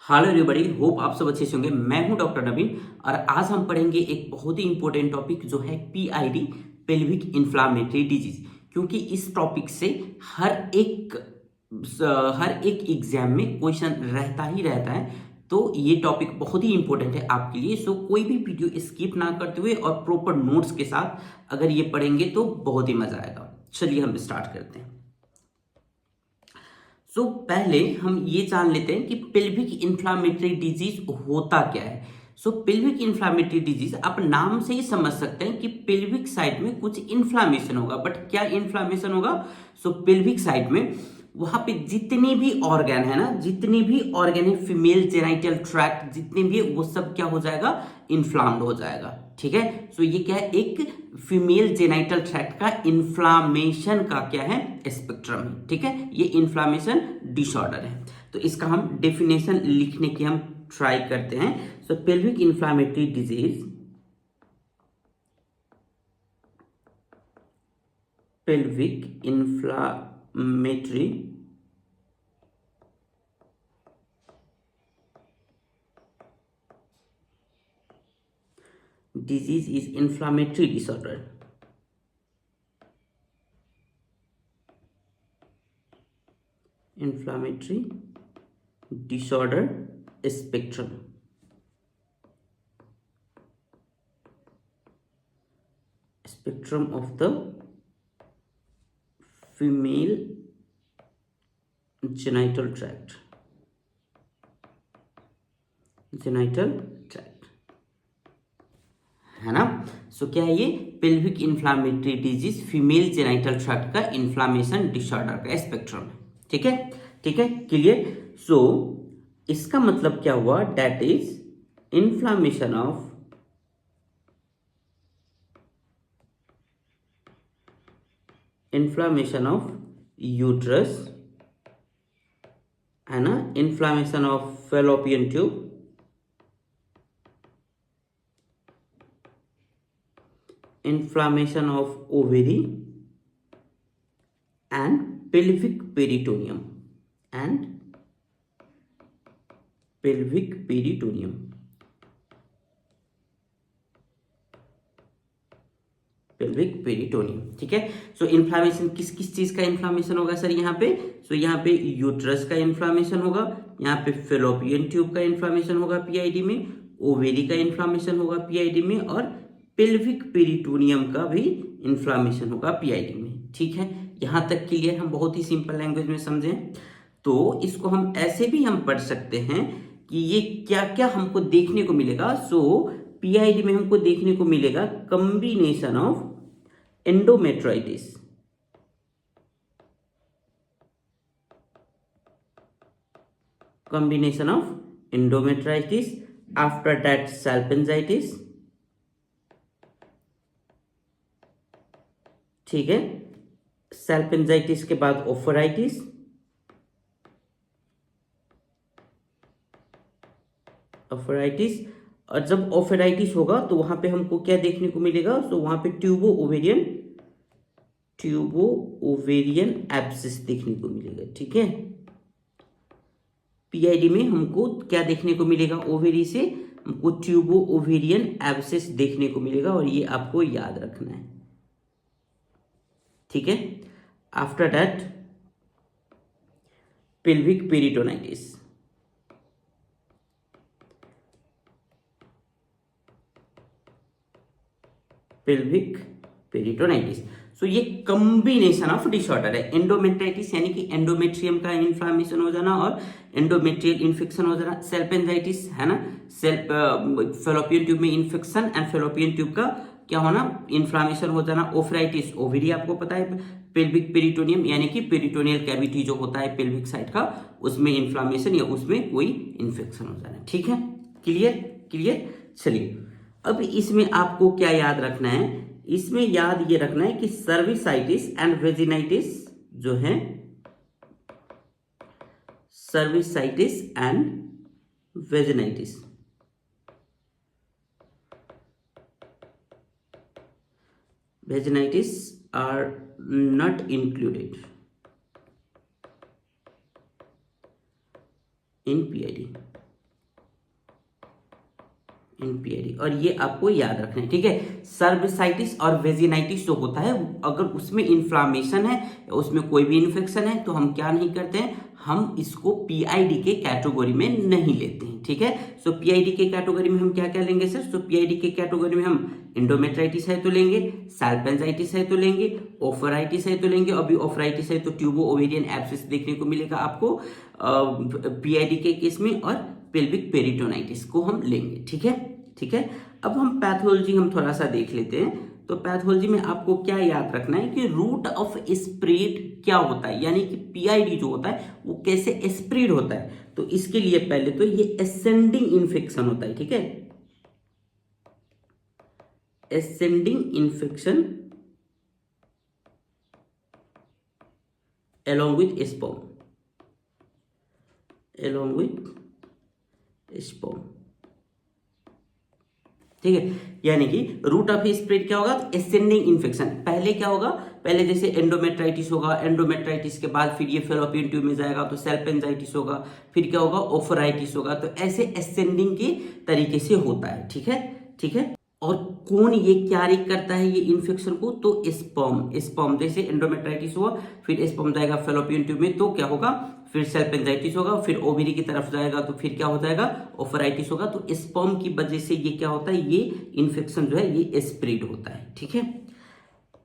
Hello everybody, hope आप सब अच्छे से होंगे। मैं हूं डॉक्टर नवीन और आज हम पढ़ेंगे एक बहुत ही इंपॉर्टेंट टॉपिक जो है पीआईडी, पेल्विक इन्फ्लामेटरी डिजीज। क्योंकि इस टॉपिक से हर एक एग्जाम में क्वेश्चन रहता ही रहता है, तो ये टॉपिक बहुत ही इंपॉर्टेंट है आपके लिए। सो कोई भी वीडियो स्किप ना करते हुए और प्रॉपर नोट्स के साथ अगर ये पढ़ेंगे तो बहुत ही मजा आएगा। चलिए हम स्टार्ट करते हैं। पहले हम ये जान लेते हैं कि पेल्विक इन्फ्लामेटरी डिजीज होता क्या है। पेल्विक इन्फ्लामेटरी डिजीज आप नाम से ही समझ सकते हैं कि पेल्विक साइड में कुछ इन्फ्लामेशन होगा। बट क्या इन्फ्लामेशन होगा? पेल्विक साइड में वहां पे जितने भी ऑर्गन है ना, जितने भी ऑर्गन है, फीमेल जेनाइटल ट्रैक्ट जितने भी है, वो सब क्या हो जाएगा? इन्फ्लाम्ड हो जाएगा। ठीक है। ये क्या है? एक फीमेल जेनाइटल ट्रैक्ट का इन्फ्लामेशन का क्या है? स्पेक्ट्रम है। ठीक है। ये इन्फ्लामेशन डिसऑर्डर है। तो इसका हम डेफिनेशन लिखने की हम ट्राई करते हैं। Pelvic inflammatory disease, pelvic inflammatory disease is inflammatory disorder. Inflammatory disorder spectrum. Spectrum of the female genital tract. Genital tract है ना। क्या है ये? Pelvic inflammatory disease female genital tract का इन्फ्लामेशन डिसऑर्डर का स्पेक्ट्रम है। ठीक है, ठीक है, क्लियर। इसका मतलब क्या हुआ? That is inflammation of uterus, है ना, inflammation of fallopian tube, inflammation of ovary and pelvic peritoneum pelvic peritoneum. ठीक है। इन्फ्लामेशन किस किस चीज का इन्फ्लामेशन होगा सर यहाँ पे? यहाँ पे यूट्रस का इन्फ्लामेशन होगा, यहाँ पे फेलोपियन ट्यूब का इन्फ्लामेशन होगा पीआईडी में, ओवेरी का इन्फ्लामेशन होगा पीआईडी में, और पेल्विक पेरिटोनियम का भी इन्फ्लामेशन होगा पीआईडी में। ठीक है। यहां तक क्लियर? हम बहुत ही सिंपल लैंग्वेज में समझें तो इसको हम ऐसे भी हम पढ़ सकते हैं कि ये क्या क्या हमको देखने को मिलेगा। पीआईडी में हमको देखने को मिलेगा combination of endometritis, after that salpingitis. ठीक है। सैल्पेंजाइटिस के बाद ओफराइटिस, और जब ओफेराइटिस होगा तो वहां पे हमको क्या देखने को मिलेगा? वहां पे ट्यूबो ओवेरियन एब्सिस देखने को मिलेगा। ठीक है। पीआईडी में हमको क्या देखने को मिलेगा? ओवेरी से हमको ट्यूबो ओवेरियन एब्सिस देखने को मिलेगा, और ये आपको याद रखना है। ठीक है। After that pelvic peritonitis, pelvic peritonitis. ये कॉम्बिनेशन ऑफ डिसऑर्डर है। एंडोमेट्राइटिस यानी कि एंडोमेट्रियम का इन्फ्लामेशन हो जाना और एंडोमेट्रियल इन्फेक्शन हो जाना। सेल्पेंजाइटिस है ना, फेलोपियन ट्यूब में इन्फेक्शन एंड फेलोपियन ट्यूब का क्या होना? इन्फ्लामेशन हो जाना। ओफराइटिस, ओवेरी आपको पता है। पेल्विक पेरिटोनियम यानी कि पेरिटोनियल कैविटी जो होता है पेल्विक साइड का, उसमें इन्फ्लामेशन या उसमें कोई इन्फेक्शन हो जाना। ठीक है, क्लियर क्लियर। चलिए, अब इसमें आपको क्या याद रखना है? इसमें याद ये रखना है कि सर्विसाइटिस एंड वेजिनाइटिस जो है, cervicitis and vaginitis, are not included in PID. PID, और ये आपको याद रखना है, ठीक है। सर्विसाइटिस और वेजिनाइटिस जो होता है, अगर उसमें इन्फ्लामेशन है, उसमें कोई भी इन्फेक्शन है, तो हम क्या नहीं करते हैं, हम इसको पीआईडी के कैटेगरी में नहीं लेते हैं, ठीक है। सो पीआईडी के कैटेगरी में हम क्या क्या लेंगे सर? सो पीआईडी के कैटेगरी में हम एंडोमेट्राइटिस है तो लेंगे, साल्पेंजाइटिस है तो लेंगे, ओफराइटिस है तो लेंगे, अभी ओफराइटिस है तो ट्यूबो ओवेरियन एब्सिस देखने को मिलेगा आपको पीआईडी के केस में, और पेल्विक पेरिटोनाइटिस को हम लेंगे, ठीक है, ठीक है। अब हम पैथोलॉजी हम थोड़ा सा देख लेते हैं। तो पैथोलॉजी में आपको क्या याद रखना है कि रूट ऑफ स्प्रेड क्या होता है, यानी कि पीआईडी जो होता है वो कैसे स्प्रेड होता है। तो इसके लिए पहले तो ये असेंडिंग इन्फेक्शन होता है, ठीक है, ascending infection along with sperm, along with sperm, ठीक है। यानी कि रूट ऑफ स्प्रेड क्या होगा? Ascending infection. पहले क्या होगा? पहले जैसे एंडोमेट्राइटिस होगा, एंडोमेट्राइटिस के बाद फिर ये फेलोपियन ट्यूब में जाएगा तो सेल्पेंजाइटिस होगा, फिर क्या होगा? ओफराइटिस होगा। तो ऐसे असेंडिंग के तरीके से होता है, ठीक है, ठीक है। और कौन ये कैरी करता है ये इन्फेक्शन को? तो स्पर्म, स्पर्म जैसे एंडोमेट्राइटिस हुआ, फिर स्पर्म जाएगा फेलोपियन ट्यूब में, तो क्या होगा? फिर सेल्पेंजाइटिस होगा, फिर ओवरी की तरफ जाएगा तो फिर क्या हो जाएगा? ओफराइटिस होगा। तो स्पर्म की वजह से ये क्या होता है? ये इन्फेक्शन जो है ये स्प्रेड होता है, ठीक है।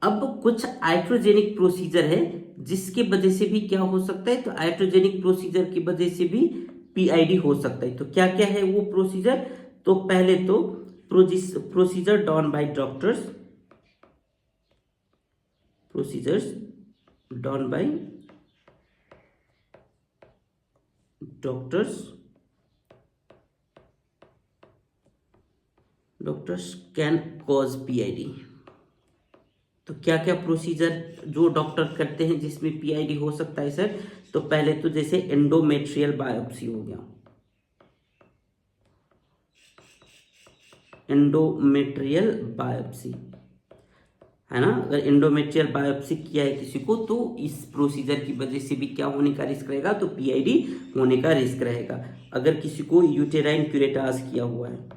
अब कुछ आइट्रोजेनिक प्रोसीजर है जिसके वजह से भी क्या हो सकता है? तो आइट्रोजेनिक प्रोसीजर की वजह से भी पीआईडी हो सकता है। तो क्या क्या है वो प्रोसीजर? तो पहले तो procedure done by doctors, procedures done by doctors can cause PID। तो क्या क्या प्रोसीजर जो डॉक्टर करते हैं जिसमें पीआईडी हो सकता है सर? तो पहले तो जैसे एंडोमेट्रियल बायोप्सी हो गया, एंडोमेट्रियल बायोप्सी है ना। अगर एंडोमेट्रियल बायोप्सी किया है किसी को तो इस प्रोसीजर की वजह से भी क्या होने का रिस्क रहेगा? तो पीआईडी होने का रिस्क रहेगा। अगर किसी को यूटेराइन क्यूरेटाज किया हुआ है,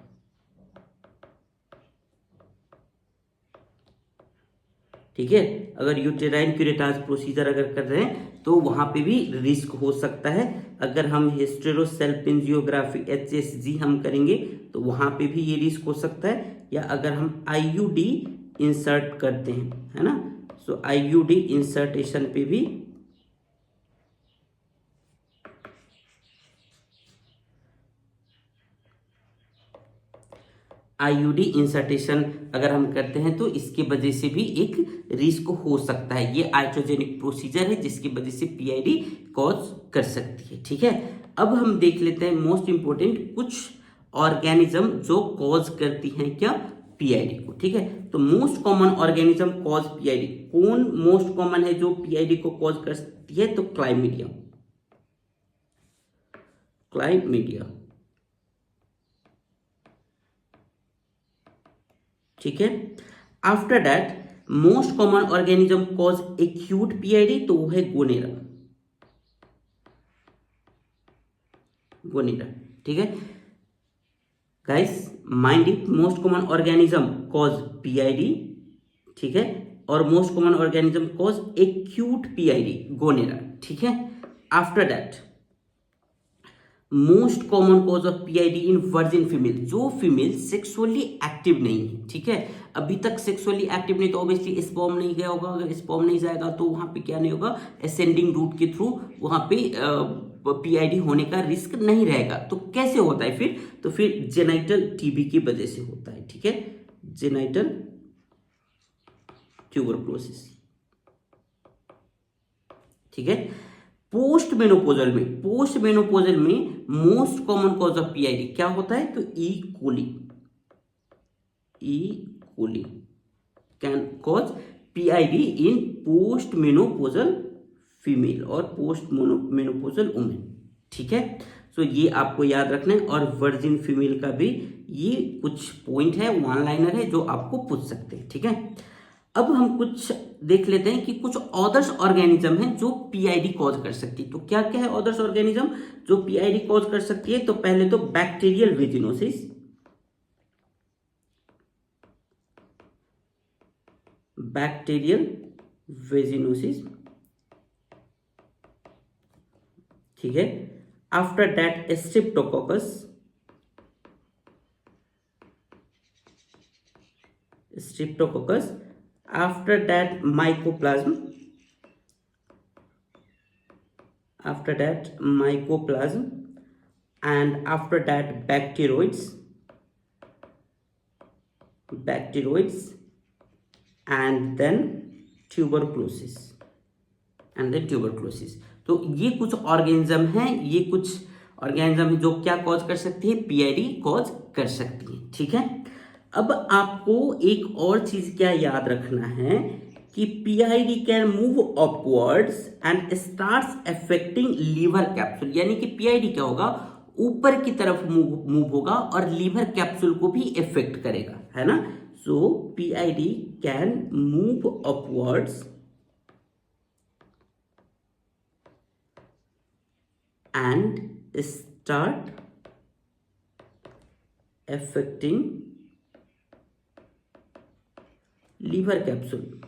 ठीक है, अगर यूटेराइन क्यूरेटाज प्रोसीजर अगर कर रहे हैं तो वहां पे भी रिस्क हो सकता है। अगर हम हिस्टेरोसेल्पिंजियोग्राफी HSG हम करेंगे तो वहां पे भी ये रिस्क हो सकता है। या अगर हम आईयूडी इंसर्ट करते हैं, है ना, सो आईयूडी इंसर्टेशन पे भी आईयूडी इंसर्टेशन अगर हम करते हैं तो इसके वजह से भी एक रिस्क हो सकता है। ये आइट्रोजेनिक प्रोसीजर है जिसकी वजह से पीआईडी कॉज कर सकती है, ठीक है। अब हम देख लेते हैं मोस्ट इंपोर्टेंट कुछ ऑर्गेनिज्म जो कॉज करती हैं क्या? पीआईडी को, ठीक है। तो most common organism cause PID, कौन मोस्ट कॉमन है जो पीआईडी को कॉज करती है? तो क्लाइमीडिया, क्लाइमीडिया, ठीक है। After that most common organism cause acute PID, तो वो है गोनेरा, गोनेरा, ठीक है। Guys mind it, most common organism cause PID, ठीक है, और most common organism cause acute PID, gonorrhoea, ठीक है। After that most common cause of PID in virgin female, जो फीमेल सेक्सुअली एक्टिव नहीं है, ठीक है, अभी तक सेक्सुअली एक्टिव नहीं, तो ऑब्वियसली स्पर्म नहीं गया होगा। अगर स्पर्म नहीं जाएगा तो वहां पे क्या नहीं होगा? असेंडिंग रूट के थ्रू वहां पे पीआईडी होने का रिस्क नहीं रहेगा। तो कैसे होता है फिर? तो फिर जेनाइटल टीबी की वजह से होता है, ठीक है, जेनाइटल ट्यूबरक्लोसिस, ठीक है। पोस्ट मेनोपोजल में, पोस्ट मेनोपोजल में most common cause of PID क्या होता है? तो E coli, E coli can cause PID in post menopausal female और पोस्ट मेनोपोजल वुमेन, ठीक है। सो ये आपको याद रखना है। और वर्जिन फीमेल का भी ये कुछ पॉइंट है, वन लाइनर है जो आपको पूछ सकते हैं, ठीक है। अब हम कुछ देख लेते हैं कि कुछ अदर्स ऑर्गेनिज्म हैं जो पीआईडी कॉज कर सकती है। तो क्या क्या है अदर्स ऑर्गेनिज्म जो पीआईडी कॉज कर सकती है? तो पहले तो बैक्टीरियल वेजिनोसिस, बैक्टीरियल वेजिनोसिस, ठीक है। After that Streptococcus, Streptococcus, after that mycoplasma, after that mycoplasm, and after that bacteroids, and then tuberculosis, तो ये कुछ ऑर्गेनिज्म हैं, ये कुछ ऑर्गेनिज्म है जो क्या कॉज कर सकती है, पीआईडी कॉज कर सकती है, ठीक है। अब आपको एक और चीज क्या याद रखना है कि PID can move upwards and starts affecting liver capsule, यानी कि पीआईडी क्या होगा, ऊपर की तरफ मूव होगा और लीवर कैप्सूल को भी इफेक्ट करेगा, है ना। So PID can move upwards and start affecting liver capsule,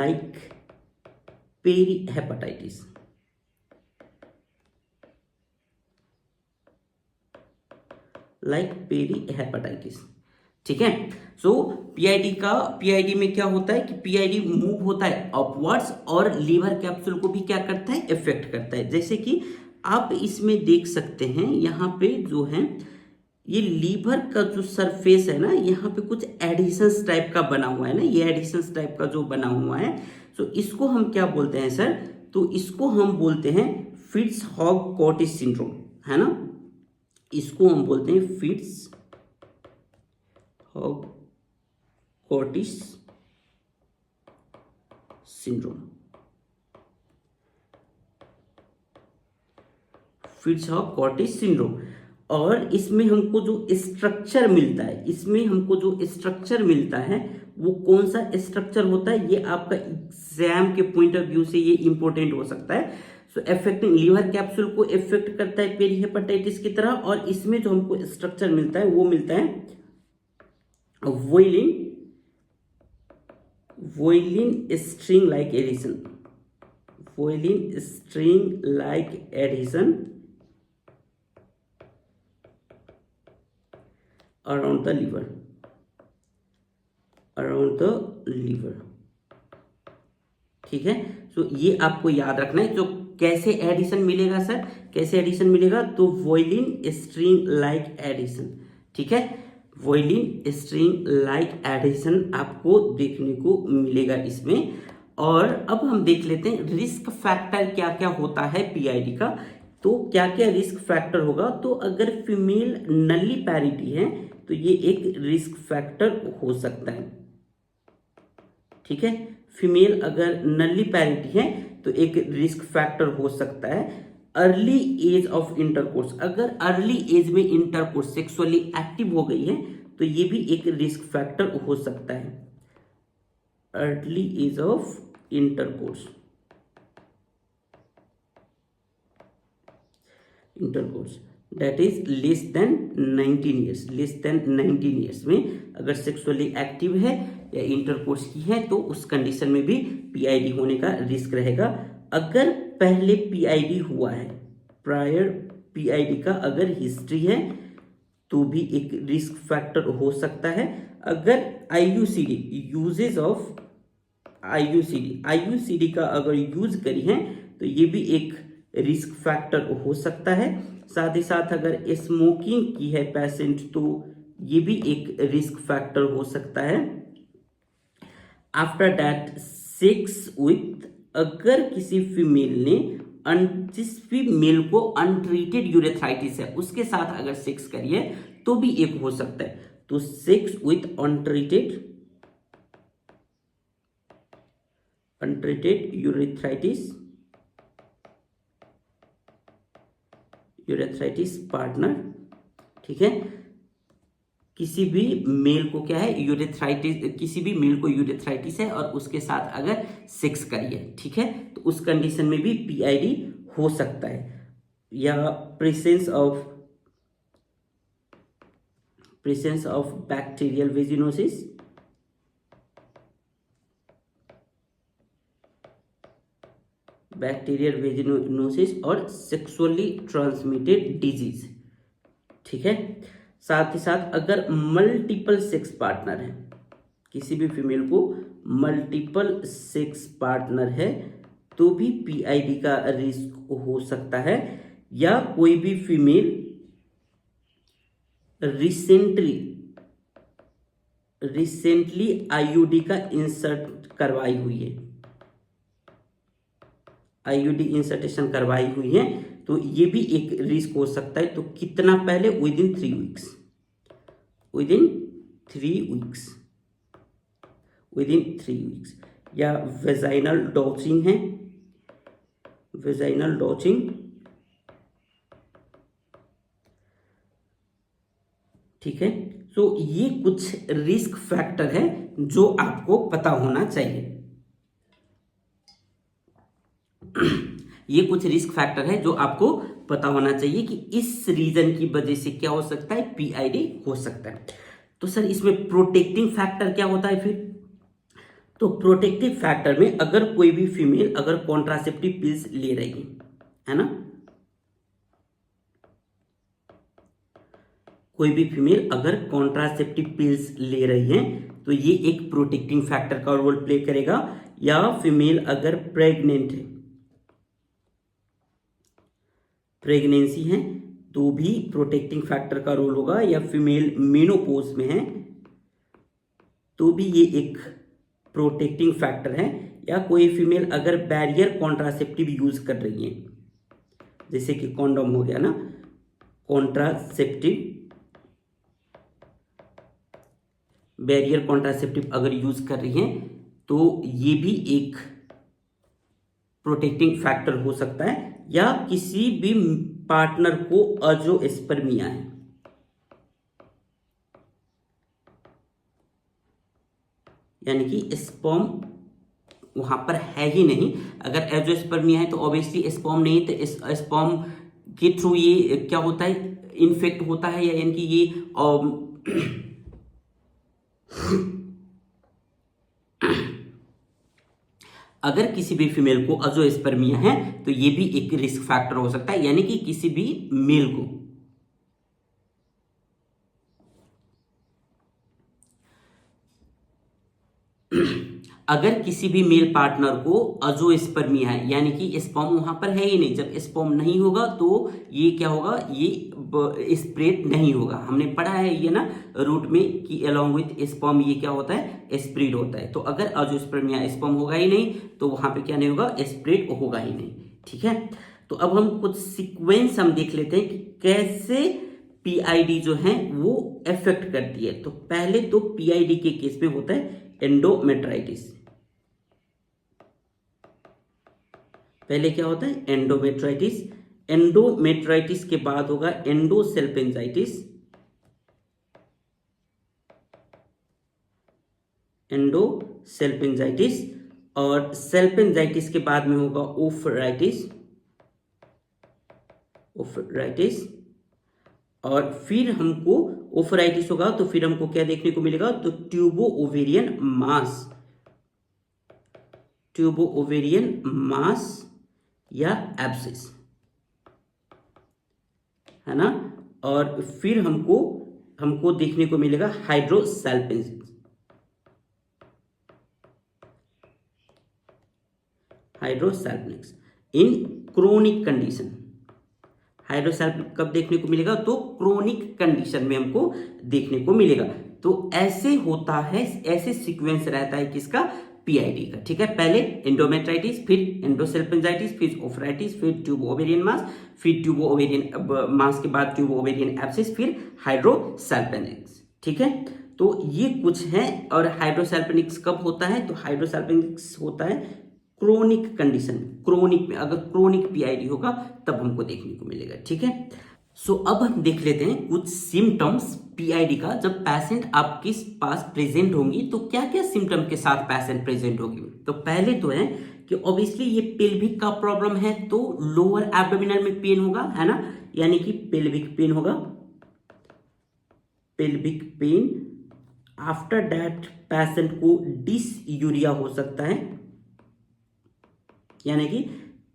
like perihepatitis, ठीक है। सो पीआईडी में क्या होता है कि पीआईडी मूव होता है अपवर्ड्स और लीवर कैप्सूल को भी क्या करता है, इफेक्ट करता है। जैसे कि आप इसमें देख सकते हैं, यहाँ पे जो है ये लीवर का जो सरफेस है ना, यहाँ पे कुछ एडिशंस टाइप का बना हुआ है ना, ये एडिशंस टाइप का जो बना हुआ है, तो इसको हम क्या बोलते हैं सर, तो इसको हम बोलते हैं फिट्ज-हॉग-कॉटिस सिंड्रोम, है ना। इसको हम बोलते हैं फिट्ज-हॉग-कॉटिस सिंड्रोम, फिट्ज-हॉग-कॉटिस सिंड्रोम। और इसमें हमको जो स्ट्रक्चर मिलता है, वो कौन सा स्ट्रक्चर होता है, ये आपका एग्जाम के पॉइंट ऑफ व्यू से ये इंपॉर्टेंट हो सकता है। सो अफेक्टिंग लीवर कैप्सूल को इफेक्ट करता है पेरीहेपेटाइटिस की तरह, और इसमें जो हमको स्ट्रक्चर मिलता है वो मिलता है violin string like adhesion around the liver, ठीक है। सो ये आपको याद रखना है। जो कैसे एडिशन मिलेगा सर, कैसे एडिशन मिलेगा, तो वोइलिन स्ट्रिंग लाइक एडिशन, ठीक है। वोइलिन स्ट्रिंग लाइक एडिशन आपको देखने को मिलेगा इसमें। और अब हम देख लेते हैं रिस्क फैक्टर क्या क्या होता है पीआईडी का। तो क्या क्या रिस्क फैक्टर होगा, तो अगर फीमेल नली पैरिटी है तो ये एक रिस्क फैक्टर हो सकता है, ठीक है। फीमेल अगर नली पैरिटी है तो एक रिस्क फैक्टर हो सकता है। अर्ली एज ऑफ इंटरकोर्स, अगर अर्ली एज में इंटरकोर्स सेक्सुअली एक्टिव हो गई है तो ये भी एक रिस्क फैक्टर हो सकता है। Early age of intercourse that is less than 19 years में अगर सेक्सुअली एक्टिव है या इंटरकोर्स की है तो उस कंडीशन में भी पीआईडी होने का रिस्क रहेगा। अगर पहले पीआईडी हुआ है, प्रायर पीआईडी का अगर हिस्ट्री है तो भी एक रिस्क फैक्टर हो सकता है। अगर आईयूसीडी का अगर यूज करी है तो ये भी एक रिस्क फैक्टर हो सकता है। साथ ही साथ अगर स्मोकिंग की है पेशेंट तो ये भी एक रिस्क फैक्टर हो सकता है। आफ्टर दैट सेक्स विथ, अगर किसी फीमेल ने जिस फीमेल को अनट्रीटेड यूरेथ्राइटिस है उसके साथ अगर सेक्स करी है तो भी एक हो सकता है। तो sex with untreated urethritis partner, ठीक है। किसी भी मेल को क्या है यूरेथ्राइटिस, किसी भी मेल को यूरेथ्राइटिस है और उसके साथ अगर सेक्स करिए, ठीक है, तो उस कंडीशन में भी पीआईडी हो सकता है। या presence of presence of bacterial vaginosis, bacterial vaginosis और सेक्सुअली ट्रांसमिटेड डिजीज। ठीक है, साथ ही साथ अगर मल्टीपल सेक्स पार्टनर है, किसी भी फीमेल को मल्टीपल सेक्स पार्टनर है तो भी पीआईडी का रिस्क हो सकता है, या कोई भी फीमेल रिसेंटली आईयूडी का इंसर्ट करवाई हुई है, आईयूडी इंसर्टेशन करवाई हुई है, तो ये भी एक रिस्क हो सकता है। तो कितना पहले? Within 3 weeks, within 3 weeks, within 3 weeks. या वेजाइनल डॉचिंग है, वेजाइनल डॉचिंग, ठीक है। तो ये कुछ रिस्क फैक्टर है जो आपको पता होना चाहिए। ये कुछ रिस्क फैक्टर है जो आपको पता होना चाहिए कि इस रीजन की वजह से क्या हो सकता है, पीआईडी हो सकता है। तो सर इसमें प्रोटेक्टिंग फैक्टर क्या होता है फिर? तो प्रोटेक्टिव फैक्टर में अगर कोई भी फीमेल अगर कॉन्ट्रासेप्टिव पिल्स ले रही है ना, कोई भी फीमेल अगर कॉन्ट्रासेप्टिव पिल्स ले रही है तो ये एक प्रोटेक्टिंग फैक्टर का रोल प्ले करेगा। या फीमेल अगर प्रेग्नेंट है, प्रेगनेंसी है तो भी प्रोटेक्टिंग फैक्टर का रोल होगा। या फीमेल मेनोपॉज में है तो भी ये एक प्रोटेक्टिंग फैक्टर है। या कोई फीमेल अगर बैरियर कॉन्ट्रासेप्टिव यूज कर रही है, जैसे कि कॉन्डोम हो गया ना, कॉन्ट्रासेप्टिव, बैरियर कॉन्ट्रासेप्टिव अगर यूज कर रही है तो ये भी एक प्रोटेक्टिंग फैक्टर हो सकता है। या किसी भी पार्टनर को अजोस्पर्मिया है, यानी कि स्पर्म वहां पर है ही नहीं, अगर एजोस्पर्मिया है तो ऑब्वियसली स्पर्म नहीं, तो स्पर्म के थ्रू ये क्या होता है, इन्फेक्ट होता है, या यानी कि ये अगर किसी भी फीमेल को अजोस्पर्मिया है तो ये भी एक रिस्क फैक्टर हो सकता है, यानी कि किसी भी मेल को अगर किसी भी मेल पार्टनर को अजोस्पर्मिया है, यानी कि स्पर्म वहां पर है ही नहीं, जब स्पर्म नहीं होगा तो ये क्या होगा, ये स्प्रेड नहीं होगा। हमने पढ़ा है ये ना रूट में कि अलोंग विथ स्पर्म ये क्या होता है, स्प्रेड होता है। तो अगर अजोस्पर्मिया, स्पर्म होगा ही नहीं तो वहां पे क्या नहीं होगा, स्प्रेड होगा ही नहीं। ठीक है, तो अब हम कुछ सीक्वेंस हम देख लेते हैं कि कैसे पीआईडी जो है वो इफेक्ट करती है। तो पहले तो पीआईडी के केस में होता है एंडोमेट्राइटिस। पहले क्या होता है, एंडोमेट्राइटिस। एंडोमेट्राइटिस के बाद होगा एंडोसल्फिंजाइटिस, एंडोसल्फिंजाइटिस। और सल्फिंजाइटिस के बाद में होगा ओफराइटिस, ओफराइटिस। और फिर हमको ओफराइटिस होगा तो फिर हमको क्या देखने को मिलेगा, तो ट्यूबो ओवेरियन मास, ट्यूबो ओवेरियन मास या एब्सिस, है ना। और फिर हमको देखने को मिलेगा हाइड्रोसल्फिंक्स, हाइड्रोसल्फिंक्स इन क्रोनिक कंडीशन। हाइड्रोसल्फिक कब देखने को मिलेगा, तो क्रोनिक कंडीशन में हमको देखने को मिलेगा। तो ऐसे होता है, ऐसे सीक्वेंस रहता है किसका, पीआईडी का। ठीक है, पहले एंडोमेट्राइटिस, फिर एंडोसल्फिंजाइटिस, फिर ओफराइटिस, फिर ट्यूबो ओवेरियन मास, फिर ट्यूबो ओवेरियन मास के बाद ट्यूबो ओवेरियन एब्सिस, फिर हाइड्रोसल्फिनिक्स। ठीक है, तो ये कुछ है। और हाइड्रोसल्फिनिक्स कब होता है, तो हाइड्रोसल्फिनिक्स होता है क्रोनिक कंडीशन, क्रोनिक में अगर क्रोनिक पीआईडी होगा तब हमको देखने को मिलेगा। ठीक है, सो अब हम देख लेते हैं कुछ सिम्टम्स पीआईडी का। जब पेशेंट आपके पास प्रेजेंट होंगी तो क्या क्या सिम्टम के साथ पेशेंट प्रेजेंट होगी। तो पहले तो है कि ऑब्वियसली ये पेल्विक का प्रॉब्लम है तो लोअर एब्डोमिनल में पेन होगा, है ना, यानी कि पेल्विक पेन होगा, pelvic pain, after that patient को डिसयूरिया हो सकता है, यानी कि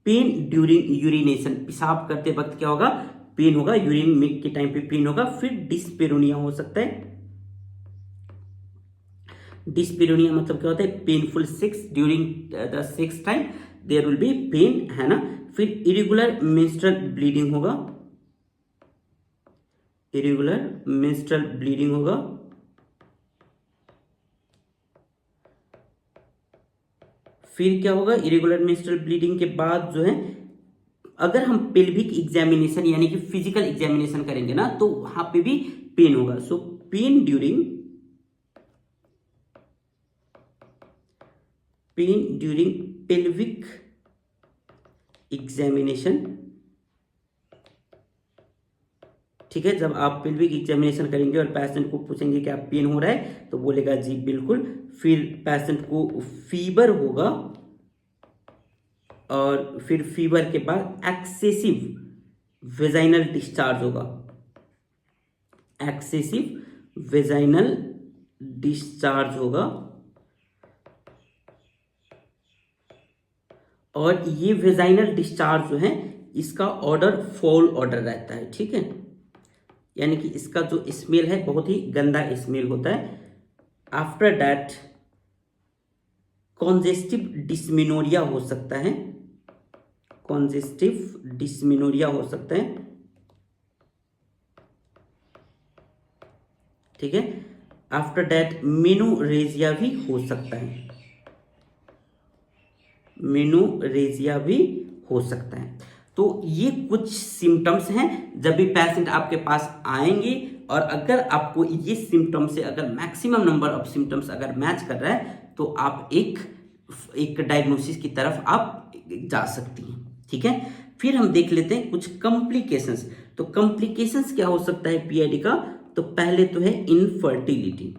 पेन ड्यूरिंग यूरिनेशन, पेशाब करते वक्त क्या होगा, पेन होगा, यूरिन में के टाइम पे पेन होगा। फिर डिस्पेरोनिया हो सकता है। डिस्पेरोनिया मतलब क्या होता है, painful sex during the sex time there will be pain, है ना। फिर इरेगुलर मेंस्ट्रुअल ब्लीडिंग होगा, इरेगुलर मेंस्ट्रुअल ब्लीडिंग होगा। फिर क्या होगा, इरेगुलर मेंस्ट्रुअल ब्लीडिंग के बाद जो है, अगर हम पेल्विक एग्जामिनेशन यानी कि फिजिकल एग्जामिनेशन करेंगे ना, तो वहां पे भी पेन होगा। सो पेन ड्यूरिंग पेल्विक एग्जामिनेशन, ठीक है। जब आप पेल्विक एग्जामिनेशन करेंगे और पेशेंट को पूछेंगे कि आप पेन हो रहा है, तो बोलेगा जी बिल्कुल। फिर पेशेंट को फीवर होगा, और फिर फीवर के बाद एक्सेसिव वेजाइनल डिस्चार्ज होगा, एक्सेसिव वेजाइनल डिस्चार्ज होगा। और ये वेजाइनल डिस्चार्ज जो है, इसका ऑर्डर फॉल ऑर्डर रहता है, ठीक है। यानी कि इसका जो स्मेल है बहुत ही गंदा स्मेल होता है। आफ्टर दैट कॉन्जेस्टिव डिस्मेनोरिया हो सकता है, कॉन्जेस्टिव डिस्मेनोरिया हो सकता है, ठीक है। आफ्टर दैट मेनोरेजिया भी हो सकता है, मेनोरेजिया भी हो सकता है। तो ये कुछ सिम्टम्स हैं जब भी पेशेंट आपके पास आएंगे, और अगर आपको ये सिम्टम्स से अगर मैक्सिमम नंबर ऑफ सिम्टम्स अगर मैच कर रहा है, तो आप एक डायग्नोसिस की तरफ आप जा सकती हैं, ठीक है। फिर हम देख लेते हैं कुछ कॉम्प्लिकेशंस। तो कॉम्प्लिकेशंस क्या हो सकता है पीआईडी का, तो पहले तो है इनफर्टिलिटी,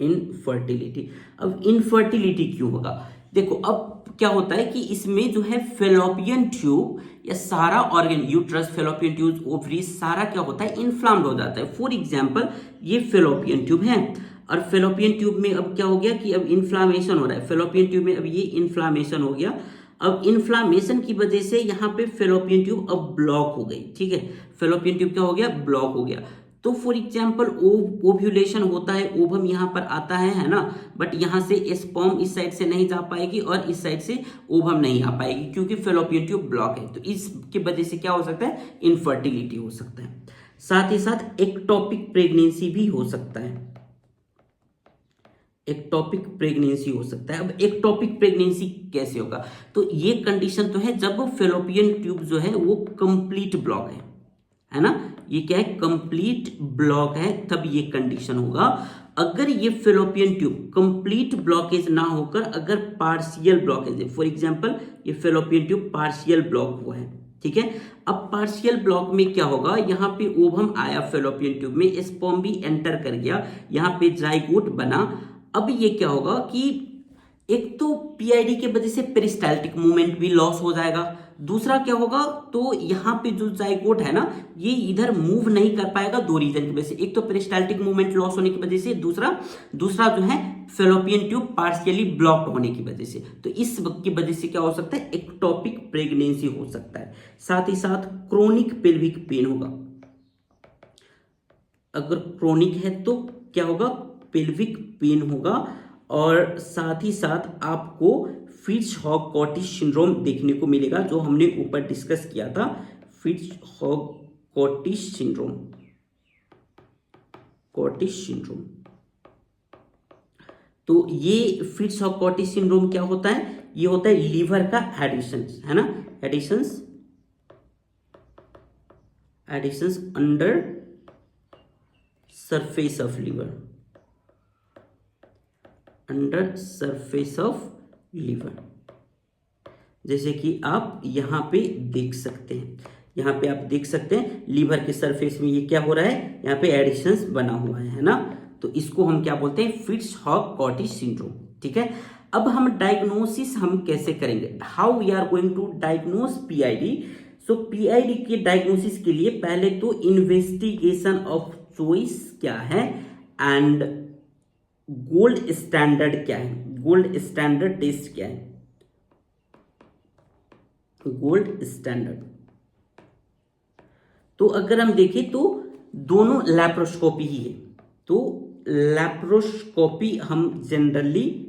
इनफर्टिलिटी। अब इनफर्टिलिटी क्यों होगा, देखो अब क्या होता है कि इसमें जो है फेलोपियन ट्यूब या सारा organ, uterus, fallopian tube, ovary, सारा क्या होता है, इन्फ्लाम्ड हो जाता है। फॉर एग्जांपल ये फेलोपियन ट्यूब है, और फेलोपियन ट्यूब में अब क्या हो गया कि अब इन्फ्लामेशन हो रहा है, फेलोपियन ट्यूब में अब ये इन्फ्लामेशन हो गया। अब इन्फ्लामेशन की वजह से यहाँ पे फेलोपियन ट्यूब अब ब्लॉक हो गई, ठीक है। फेलोपियन ट्यूब क्या हो गया, ब्लॉक हो गया। तो फॉर एग्जाम्पल ओव्यूलेशन होता है, ओवम यहाँ पर आता है ना, बट यहाँ से स्पर्म इस साइड से नहीं जा पाएगी और इस साइड से ओवम नहीं आ पाएगी, क्योंकि फेलोपियन ट्यूब ब्लॉक है। तो इसकी वजह से क्या हो सकता है, इनफर्टिलिटी हो सकता है। साथ ही साथ एक्टोपिक प्रेगनेंसी भी हो सकता है, एक्टोपिक प्रेगनेंसी हो सकता है। अब एक्टोपिक प्रेगनेंसी कैसे होगा, तो ये कंडीशन तो है जब फेलोपियन ट्यूब जो है वो कंप्लीट ब्लॉक है ना, ये क्या है, कंप्लीट ब्लॉक है, तब ये कंडीशन होगा। अगर ये फेलोपियन ट्यूब कंप्लीट ब्लॉकेज ना होकर अगर पार्शियल ब्लॉकेज है, फॉर एग्जांपल ये फेलोपियन ट्यूब पार्शियल ब्लॉक हुआ है, ठीक है। अब पार्शियल ब्लॉक में क्या होगा, यहाँ पे ओवम आया फेलोपियन ट्यूब में, स्पर्म भी एंटर कर गया, यहाँ पे जाइगोट बना। अब ये क्या होगा कि एक तो पीआईडी के वजह से पेरिस्टाल्टिक मूवमेंट भी लॉस हो जाएगा, दूसरा क्या होगा, तो यहाँ पे जो जाइगोट है ना, ये इधर मूव नहीं कर पाएगा, दो रीजन की वजह से, एक तो पेरिस्टाल्टिक मूवमेंट लॉस होने की वजह से, दूसरा जो है फेलोपियन ट्यूब पार्शियली ब्लॉक्ड होने की वजह से। तो इस की वजह से क्या हो सकता है, एक्टोपिक प्रेगनेंसी हो सकता है। साथ ही साथ क्रोनिक पेल्विक पेन होगा, अगर क्रोनिक है तो क्या होगा, पेल्विक पेन होगा। और साथ ही साथ आपको फिट्ज-हॉग-कॉटिस सिंड्रोम देखने को मिलेगा, जो हमने ऊपर डिस्कस किया था, फिट्ज-हॉग-कॉटिस सिंड्रोम, कॉटिस सिंड्रोम। तो ये फिट्ज-हॉग-कॉटिस सिंड्रोम क्या होता है, ये होता है लीवर का एडिशंस, है ना, adhesions under surface of liver, under surface of liver. जैसे कि आप यहां पे देख सकते हैं, यहां पे आप देख सकते हैं लीवर के सरफेस में ये क्या हो रहा है, यहाँ पे एडिशंस बना हुआ है ना। तो इसको हम क्या बोलते हैं, फिट्ज-हॉग-कॉटिस सिंड्रोम, ठीक है। अब हम डायग्नोसिस हम कैसे करेंगे, how we are going to diagnose PID. So PID के डायग्नोसिस के लिए पहले तो इन्वेस्टिगेशन ऑफ चॉइस क्या है एंड गोल्ड स्टैंडर्ड क्या है, गोल्ड स्टैंडर्ड टेस्ट क्या है, गोल्ड स्टैंडर्ड। तो अगर हम देखें तो दोनों लैप्रोस्कोपी ही है, तो लैप्रोस्कोपी हम जनरली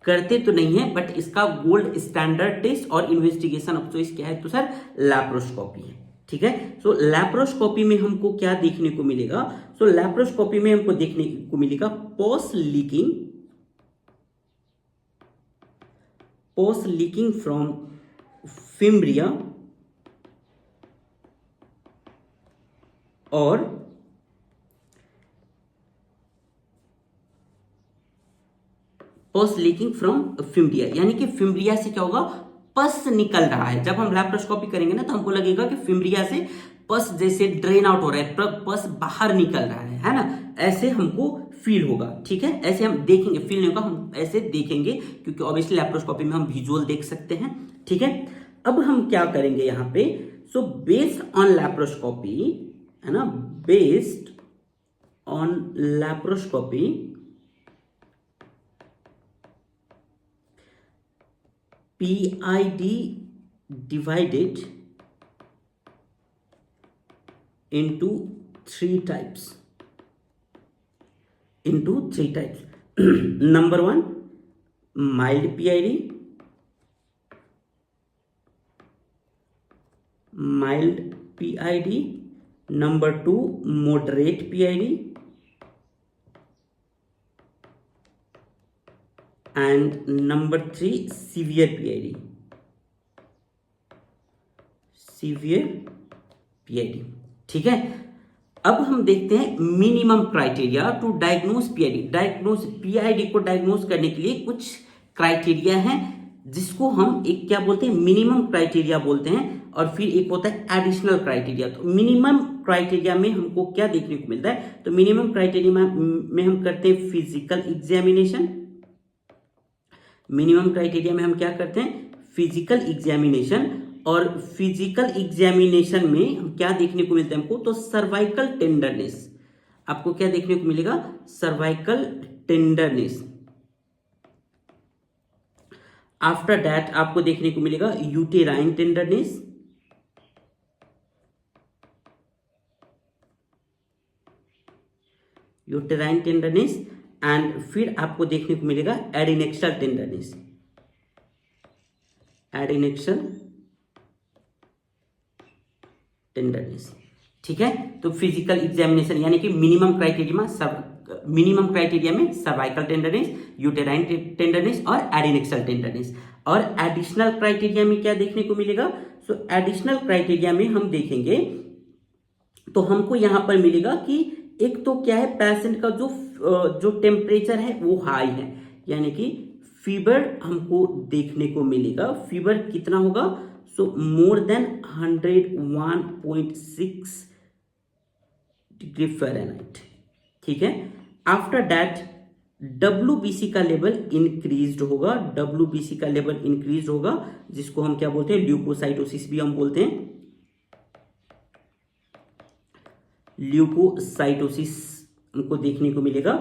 करते तो नहीं है, बट इसका गोल्ड स्टैंडर्ड टेस्ट और इन्वेस्टिगेशन ऑफ चॉइस क्या है, तो सर लैप्रोस्कोपी है। ठीक है, सो लैप्रोस्कोपी में हमको क्या देखने को मिलेगा, सो लैप्रोस्कोपी में हमको देखने को मिलेगा पोस्ट लीकिंग फ्रॉम फिम्ब्रिया और पस लीकिंग फ्रॉम फिम्ब्रिया, यानी कि फिम्ब्रिया से क्या होगा, पस निकल रहा है। जब हम लैप्रोस्कोपी करेंगे ना तो हमको लगेगा कि फिम्ब्रिया से पस जैसे ड्रेन आउट हो रहा है, पस बाहर निकल रहा है ना, ऐसे हमको फील होगा। ठीक है, ऐसे हम देखेंगे, फील नहीं होगा, हम ऐसे देखेंगे क्योंकि ऑब्वियसली लैप्रोस्कोपी में हम विजुअल देख सकते हैं। ठीक है, अब हम क्या करेंगे यहाँ पे, सो बेस्ड ऑन लैप्रोस्कोपी, है ना, based on laparoscopy PID divided into three types. Number one, mild PID, number two, moderate PID, and number three, severe PID, ठीक है। अब हम देखते हैं minimum criteria to diagnose PID को डायग्नोज करने के लिए कुछ क्राइटेरिया हैं, जिसको हम एक क्या बोलते हैं, मिनिमम क्राइटेरिया बोलते हैं, और फिर एक होता है एडिशनल क्राइटेरिया। तो मिनिमम क्राइटेरिया में हमको क्या देखने को मिलता है, तो मिनिमम क्राइटेरिया में हम करते हैं फिजिकल एग्जामिनेशन। मिनिमम क्राइटेरिया में हम क्या करते हैं, फिजिकल एग्जामिनेशन, और फिजिकल एग्जामिनेशन में हम क्या देखने को मिलता है हमको, तो सर्वाइकल टेंडरनेस। आपको क्या देखने को मिलेगा, सर्वाइकल टेंडरनेस। आफ्टर दैट आपको देखने को मिलेगा यूटेराइन टेंडरनेस, एंड फिर आपको देखने को मिलेगा एडिनेक्सल टेंडरनेस। ठीक है, तो फिजिकल एग्जामिनेशन यानी कि मिनिमम क्राइटेरिया में सर्वाइकल टेंडरनेस, यूटेराइन टेंडरनेस और एडिनेक्सल टेंडरनेस। और एडिशनल क्राइटेरिया में क्या देखने को मिलेगा, सो एडिशनल क्राइटेरिया में हम देखेंगे तो हमको यहां पर मिलेगा कि एक तो क्या है, पेशेंट का जो टेम्परेचर है वो हाई है, यानी कि फीवर हमको देखने को मिलेगा। फीवर कितना होगा, सो मोर देन 101.6 डिग्री फ़ारेनहाइट। ठीक है, आफ्टर दैट WBC का लेवल इंक्रीज्ड होगा, जिसको हम क्या बोलते हैं, ल्यूकोसाइटोसिस भी हम बोलते हैं। ल्यूकोसाइटोसिस हमको देखने को मिलेगा।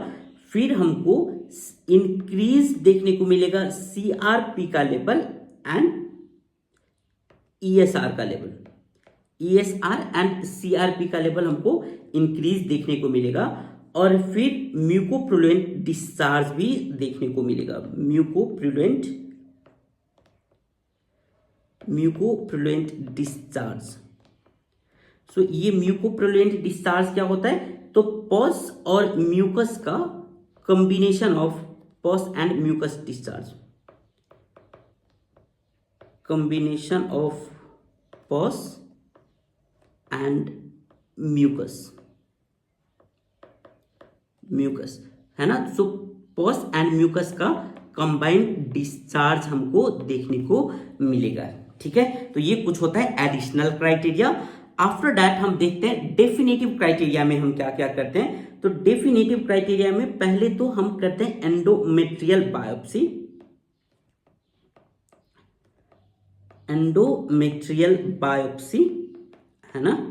फिर हमको इंक्रीज देखने को मिलेगा CRP का लेवल एंड ESR का लेवल। ESR एंड CRP का लेवल हमको इंक्रीज देखने को मिलेगा। और फिर म्यूकोप्रुलेंट डिस्चार्ज भी देखने को मिलेगा, म्यूकोप्रुलेंट डिस्चार्ज। सो ये म्यूकोप्रुलेंट डिस्चार्ज क्या होता है, तो पस और म्यूकस का combination of pus and mucus discharge, combination of pus and mucus है ना। सो पस एंड म्यूकस का कंबाइंड डिस्चार्ज हमको देखने को मिलेगा। ठीक है, तो ये कुछ होता है एडिशनल क्राइटेरिया। आफ्टर दैट हम देखते हैं डेफिनेटिव क्राइटेरिया में हम क्या क्या करते हैं। तो डेफिनेटिव क्राइटेरिया में पहले तो हम करते हैं एंडोमेट्रियल बायोप्सी। एंडोमेट्रियल बायोप्सी, है ना।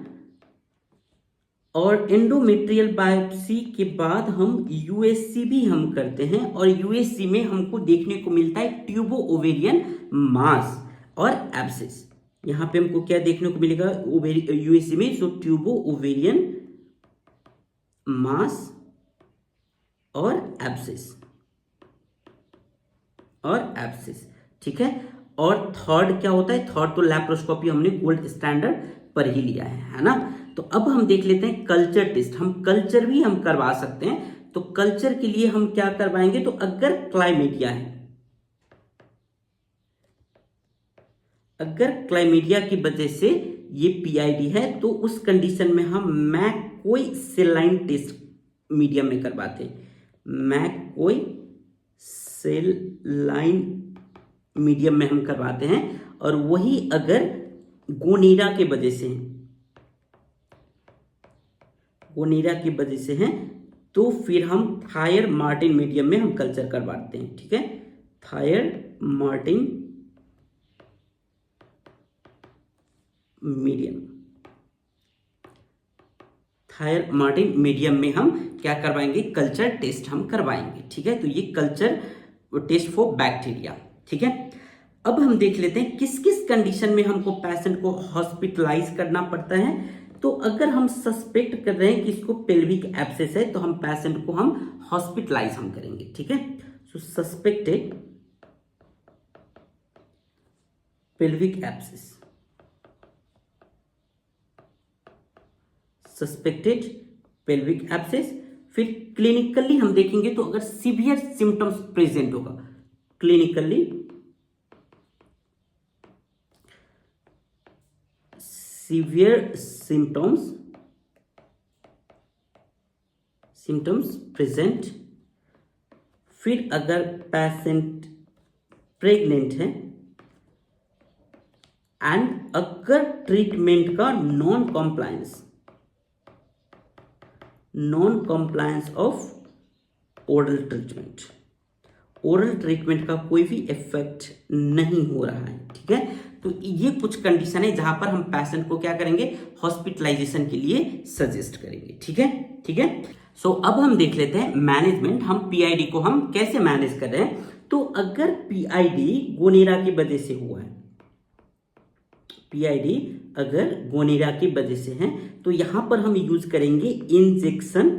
और एंडोमेट्रियल बायोप्सी के बाद हम यूएससी भी हम करते हैं, और यूएससी में हमको देखने को मिलता है ट्यूबो ओवेरियन मास और एब्सिस। यहां पे हमको क्या देखने को मिलेगा यूएससी में? सो ट्यूबो ओवेरियन मास और एब्सिस, ठीक है। और थर्ड क्या होता है? थर्ड तो लैप्रोस्कोपी हमने गोल्ड स्टैंडर्ड पर ही लिया है ना। तो अब हम देख लेते हैं कल्चर टेस्ट। हम कल्चर भी हम करवा सकते हैं। तो कल्चर के लिए हम क्या करवाएंगे? तो अगर क्लाइमीडिया है, अगर क्लाइमीडिया की वजह से ये पीआईडी है, तो उस कंडीशन में हम मैकोई सेलाइन टेस्ट मीडियम में करवाते हैं। मैकोई सेलाइन मीडियम में हम करवाते हैं। और वही अगर गोनीरा के वजह से है, गोनीरा की वजह से है, तो फिर हम थायर मार्टिन मीडियम में हम कल्चर करवाते हैं, ठीक है। Tier Martin medium, tier Martin medium में हम क्या करवाएंगे? कल्चर टेस्ट हम करवाएंगे, ठीक है। तो ये कल्चर टेस्ट फॉर बैक्टीरिया, ठीक है। अब हम देख लेते हैं किस किस कंडीशन में हमको पेशेंट को हॉस्पिटलाइज करना पड़ता है। तो अगर हम सस्पेक्ट कर रहे हैं कि इसको पेल्विक एब्सेस है, तो हम पेशेंट को हम हॉस्पिटलाइज हम करेंगे, ठीक है। So suspected pelvic abscess, suspected pelvic abscess. फिर क्लिनिकली हम देखेंगे, तो अगर सीवियर सिम्टम्स प्रेजेंट होगा, क्लिनिकली सीवियर सिम्टम्स प्रेजेंट। फिर अगर पेशेंट प्रेग्नेंट है, एंड अगर ट्रीटमेंट का non compliance of oral treatment का कोई भी इफेक्ट नहीं हो रहा है, ठीक है। तो ये कुछ कंडीशन है जहां पर हम पेशेंट को क्या करेंगे? हॉस्पिटलाइजेशन के लिए सजेस्ट करेंगे, ठीक है, ठीक है। सो अब हम देख लेते हैं मैनेजमेंट। हम पीआईडी को हम कैसे मैनेज कर रहे हैं। तो अगर पीआईडी गोनेरा की वजह से हुआ है, पीआईडी अगर गोनेरा की वजह से है, तो यहां पर हम यूज करेंगे इंजेक्शन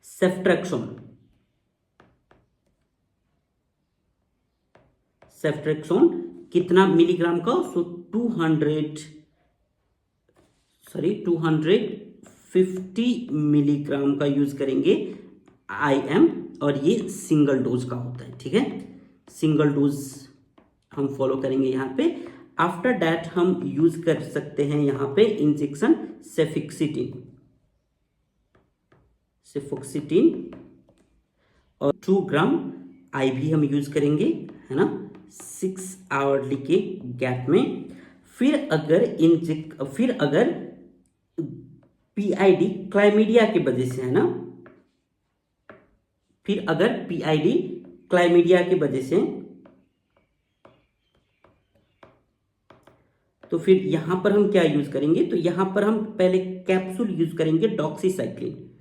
सेफ्ट्रेक्सोन। कितना मिलीग्राम का? सो 250 मिलीग्राम का यूज करेंगे IM, और ये सिंगल डोज का होता है, ठीक है। सिंगल डोज हम फॉलो करेंगे यहाँ पे। आफ्टर दैट हम यूज कर सकते हैं यहाँ पे इंजेक्शन सेफोक्सिटिन, और 2 ग्राम IV हम यूज करेंगे, है ना, 6 आवरली के गैप में। फिर अगर पीआईडी क्लाइमीडिया की वजह से है ना, फिर अगर पीआईडी क्लाइमीडिया की वजह से, तो फिर यहां पर हम क्या यूज करेंगे? तो यहां पर हम पहले कैप्सूल यूज करेंगे डॉक्सीसाइक्लिन।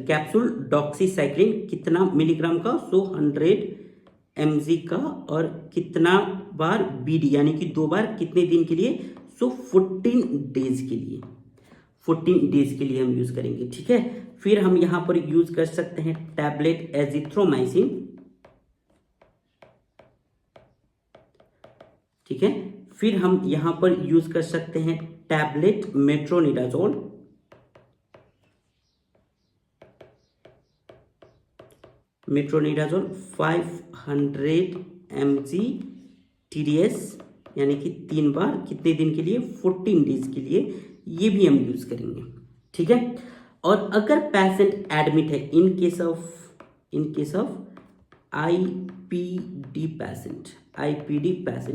कैप्सूल डॉक्सीसाइक्लिन कितना मिलीग्राम का? 100 mg का, और कितना बार? BD, यानी कि 2 बार। कितने दिन के लिए? 14 डेज के लिए, 14 डेज के लिए हम यूज करेंगे, ठीक है। फिर हम यहां पर यूज कर सकते हैं टैबलेट एजिथ्रोमाइसिन, ठीक है। फिर हम यहां पर यूज कर सकते हैं tablet metronidazole, metronidazole 500 mg TDS, यानी कि 3 बार। कितने दिन के लिए? 14 डेज के लिए। ये भी हम यूज करेंगे, ठीक है। और अगर पेशेंट एडमिट है, in case of IPD patient,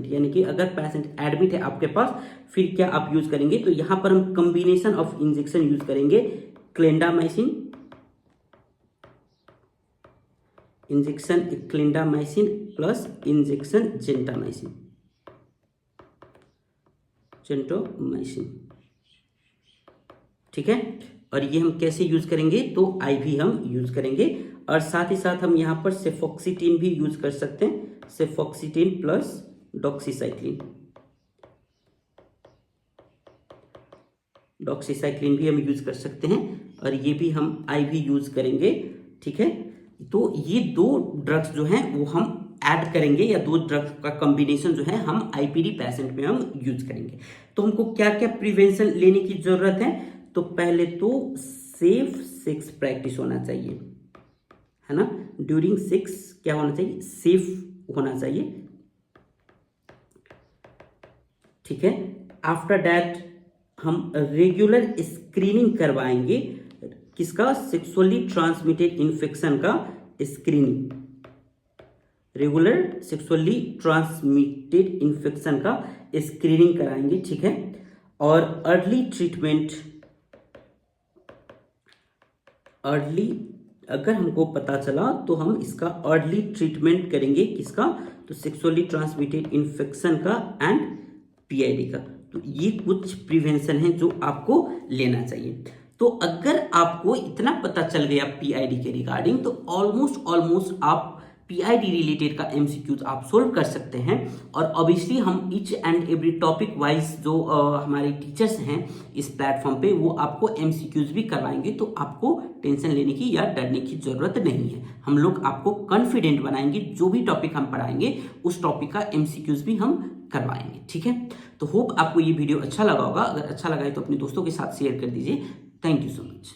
यानी कि अगर पेशेंट एडमिट है आपके पास, फिर क्या आप यूज करेंगे? तो यहां पर हम कॉम्बिनेशन ऑफ इंजेक्शन यूज करेंगे क्लेंडामाइसिन इंजेक्शन क्लिंडामाइसिन प्लस इंजेक्शन जेंटोमाइसिन, ठीक है। और ये हम कैसे यूज करेंगे, तो आईवी हम यूज करेंगे, और साथ ही साथ हम यहाँ पर सेफोक्सिटिन भी यूज कर सकते हैं, सेफोक्सिटिन प्लस डॉक्सीसाइक्लिन भी हम यूज कर सकते हैं, और ये भी हम आईवी यूज करेंगे, ठीक है। तो ये दो ड्रग्स जो हैं वो हम ऐड करेंगे, या दो ड्रग्स का कॉम्बिनेशन जो है हम आईपीडी पेशेंट में हम यूज करेंगे। तो हमको क्या क्या प्रिवेंशन लेने की जरूरत है, तो पहले तो सेफ सेक्स प्रैक्टिस होना चाहिए, है ना। ड्यूरिंग सेक्स क्या होना चाहिए, सेफ होना चाहिए, ठीक है। आफ्टर दैट हम रेगुलर स्क्रीनिंग करवाएंगे, किसका, सेक्सुअली ट्रांसमिटेड इन्फेक्शन का screening, regular sexually transmitted infection का स्क्रीनिंग कराएंगे, ठीक है। और अर्ली ट्रीटमेंट, अगर हमको पता चला तो हम इसका अर्ली ट्रीटमेंट करेंगे, किसका, तो सेक्सुअली ट्रांसमिटेड इन्फेक्शन का एंड पीआईडी का। तो ये कुछ प्रिवेंशन है जो आपको लेना चाहिए। तो अगर आपको इतना पता चल गया पीआईडी के रिगार्डिंग, तो ऑलमोस्ट आप पीआईडी रिलेटेड का एमसीक्यूज आप सोल्व कर सकते हैं। और ऑब्वियसली हम each and every topic wise जो हमारे टीचर्स हैं इस प्लेटफॉर्म पे, वो आपको एमसीक्यूज भी करवाएंगे, तो आपको टेंशन लेने की या डरने की जरूरत नहीं है। हम लोग आपको कॉन्फिडेंट बनाएंगे, जो भी टॉपिक हम पढ़ाएंगे उस टॉपिक का एमसीक्यूज भी हम करवाएंगे, ठीक है। तो होप आपको ये वीडियो अच्छा लगा होगा, अगर अच्छा लगा है तो अपने दोस्तों के साथ शेयर कर दीजिए। Thank you so much.